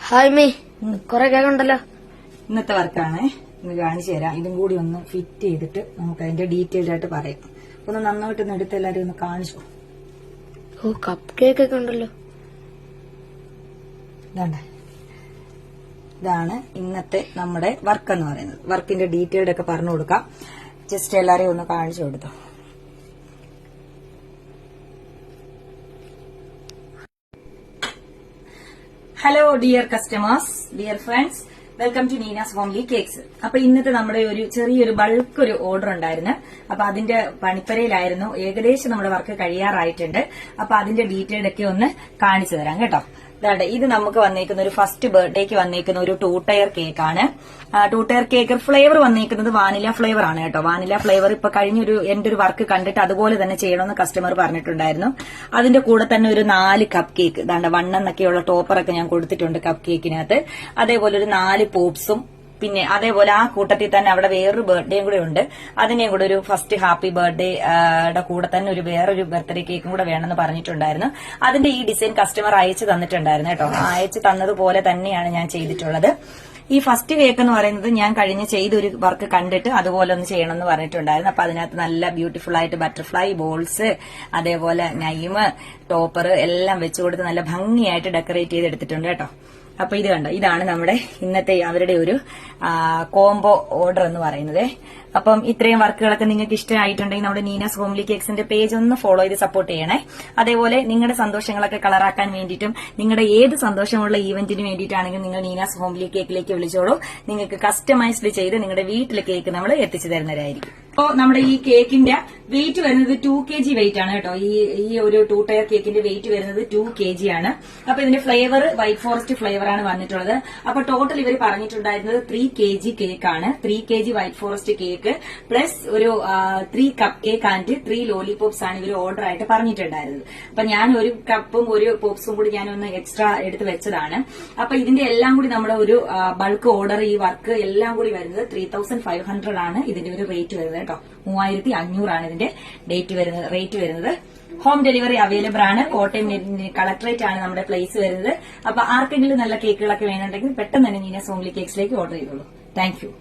Hi me, കൊറേ കേക്കുണ്ടല്ലോ. ഇന്നത്തെ വർക്കാണ്, ഇന്ന് കാണിച്ചു തരാം. ഇതും കൂടി ഒന്ന് ഫിറ്റ് ചെയ്തിട്ട് നമുക്ക് അതിന്റെ ഡീറ്റെയിൽഡ് ആയിട്ട് പറയാം. ഒന്ന് നന്നായിട്ട് എടുത്ത് എല്ലാരും ഒന്ന് കാണിച്ചു. ഓ, കപ്പ് കേക്ക് ഒക്കെ ഉണ്ടല്ലോ. ഇതാണ് ഇന്നത്തെ നമ്മുടെ വർക്ക് എന്ന് പറയുന്നത്. വർക്കിന്റെ ഡീറ്റെയിൽഡ് ഒക്കെ പറഞ്ഞു കൊടുക്കാം. ജസ്റ്റ് എല്ലാരെയും ഒന്ന് കാണിച്ചു കൊടുത്തു. Hello dear customers, dear friends, welcome to Neena's homely cakes. അപ്പൊ ഇന്നത്തെ നമ്മുടെ ഒരു ചെറിയൊരു ബൾക്ക് ഒരു ഓർഡർ ഉണ്ടായിരുന്നു. അപ്പൊ അതിന്റെ പണിപ്പരയിലായിരുന്നു. ഏകദേശം നമ്മുടെ വർക്ക് കഴിയാറായിട്ടുണ്ട്. അപ്പൊ അതിന്റെ ഡീറ്റെയിൽ ഒക്കെ ഒന്ന് കാണിച്ചു തരാം കേട്ടോ. ഇത് നമുക്ക് വന്നേക്കുന്ന ഒരു ഫസ്റ്റ് ബർത്ത്ഡേക്ക് വന്നേക്കുന്ന ഒരു 2 ടയർ കേക്കാണ്. 2 ടയർ കേക്ക് ഫ്ലേവർ വന്നേക്കുന്നത് വാനില ഫ്ലേവർ ആണ് കേട്ടോ. വാനില ഫ്ലേവർ ഇപ്പൊ കഴിഞ്ഞൊരു എന്റെ ഒരു വർക്ക് കണ്ടിട്ട് അതുപോലെ തന്നെ ചെയ്യണമെന്ന് കസ്റ്റമർ പറഞ്ഞിട്ടുണ്ടായിരുന്നു. അതിന്റെ കൂടെ തന്നെ ഒരു 4 കപ്പ് കേക്ക്, 1 എന്നൊക്കെയുള്ള ടോപ്പറൊക്കെ ഞാൻ കൊടുത്തിട്ടുണ്ട് കപ്പ് കേക്കിനകത്ത്. അതേപോലെ ഒരു 4 പോപ്സും, പിന്നെ അതേപോലെ ആ കൂട്ടത്തിൽ തന്നെ അവിടെ വേറൊരു ബർത്ത്ഡേയും കൂടെ ഉണ്ട്. അതിനെയും കൂടെ ഒരു ഫസ്റ്റ് ഹാപ്പി ബർത്ത്ഡേയുടെ കൂടെ തന്നെ ഒരു വേറൊരു ബർത്ത്ഡേ കേക്കും കൂടെ വേണമെന്ന് പറഞ്ഞിട്ടുണ്ടായിരുന്നു. അതിന്റെ ഈ ഡിസൈൻ കസ്റ്റമർ അയച്ചു തന്നിട്ടുണ്ടായിരുന്നു കേട്ടോ. അയച്ചു തന്നതുപോലെ തന്നെയാണ് ഞാൻ ചെയ്തിട്ടുള്ളത്. ഈ ഫസ്റ്റ് കേക്ക് എന്ന് പറയുന്നത് ഞാൻ കഴിഞ്ഞ് ചെയ്തൊരു വർക്ക് കണ്ടിട്ട് അതുപോലെ ഒന്ന് ചെയ്യണമെന്ന് പറഞ്ഞിട്ടുണ്ടായിരുന്നു. അപ്പൊ അതിനകത്ത് നല്ല ബ്യൂട്ടിഫുൾ ആയിട്ട് ബട്ടർഫ്ലൈ ബോൾസ്, അതേപോലെ നൈമ്, ടോപ്പർ എല്ലാം വെച്ചുകൊടുത്ത് നല്ല ഭംഗിയായിട്ട് ഡെക്കറേറ്റ് ചെയ്തെടുത്തിട്ടുണ്ട് കേട്ടോ. അപ്പൊ ഇത് കണ്ടോ, ഇതാണ് നമ്മുടെ ഇന്നത്തെ അവരുടെ ഒരു കോംബോ ഓർഡർ എന്ന് പറയുന്നത്. അപ്പം ഇത്രയും വർക്കുകളൊക്കെ നിങ്ങൾക്ക് ഇഷ്ടമായിട്ടുണ്ടെങ്കിൽ നമ്മുടെ നീനാസ് ഹോംലി കേക്സിന്റെ പേജ് ഒന്ന് ഫോളോ ചെയ്ത് സപ്പോർട്ട് ചെയ്യണേ. അതേപോലെ നിങ്ങളുടെ സന്തോഷങ്ങളൊക്കെ കളറാക്കാൻ വേണ്ടിയിട്ടും നിങ്ങളുടെ ഏത് സന്തോഷമുള്ള ഈവന്റിന് വേണ്ടിയിട്ടാണെങ്കിലും നിങ്ങൾ നീനാസ് ഹോംലി കേക്കിലേക്ക് വിളിച്ചോളൂ. നിങ്ങൾക്ക് കസ്റ്റമൈസ്ഡ് ചെയ്ത് നിങ്ങളുടെ വീട്ടിലെ കേക്ക് നമ്മൾ എത്തിച്ചു തരുന്നതായിരിക്കും. അപ്പോ നമ്മുടെ ഈ കേക്കിന്റെ വെയിറ്റ് വരുന്നത് 2 kg വെയിറ്റ് ആണ് കേട്ടോ. ഈ ഒരു 2 ടയർ കേക്കിന്റെ വെയിറ്റ് വരുന്നത് 2 kg ആണ്. അപ്പൊ ഇതിന്റെ ഫ്ലേവർ വൈറ്റ് ഫോറസ്റ്റ് ഫ്ലേവർ ആണ് വന്നിട്ടുള്ളത്. അപ്പൊ ടോട്ടൽ ഇവർ പറഞ്ഞിട്ടുണ്ടായിരുന്നത് 3 kg കേക്കാണ്. 3 kg white forest cake plus ഒരു 3 കപ്പ് കേക്ക് ആൻഡ് 3 ലോലിപോപ്സ് ആണ് ഇവർ ഓർഡർ ആയിട്ട് പറഞ്ഞിട്ടുണ്ടായിരുന്നത്. അപ്പൊ ഞാൻ ഒരു കപ്പും ഒരു പോപ്സും കൂടി ഞാൻ ഒന്ന് എക്സ്ട്രാ എടുത്ത് വെച്ചതാണ്. അപ്പൊ ഇതിന്റെ എല്ലാം കൂടി നമ്മുടെ ഒരു ബൾക്ക് ഓർഡർ, ഈ വർക്ക് എല്ലാം കൂടി വരുന്നത് 3500 ആണ് ഇതിന്റെ ഒരു റേറ്റ് വരുന്നത് കേട്ടോ. 3500 ആണ് ഇതിന്റെ റേറ്റ് വരുന്നത്. ഹോം ഡെലിവറി അവൈലബിൾ ആണ്. കോട്ടയം കളക്ടറേറ്റ് ആണ് നമ്മുടെ പ്ലേസ് വരുന്നത്. അപ്പൊ ആർക്കെങ്കിലും നല്ല കേക്കുകളൊക്കെ വേണമെന്നുണ്ടെങ്കിൽ പെട്ടെന്ന് തന്നെ നീനാസ് ഹോംലി കേക്സിലേക്ക് ഓർഡർ ചെയ്തോളൂ. Thank you.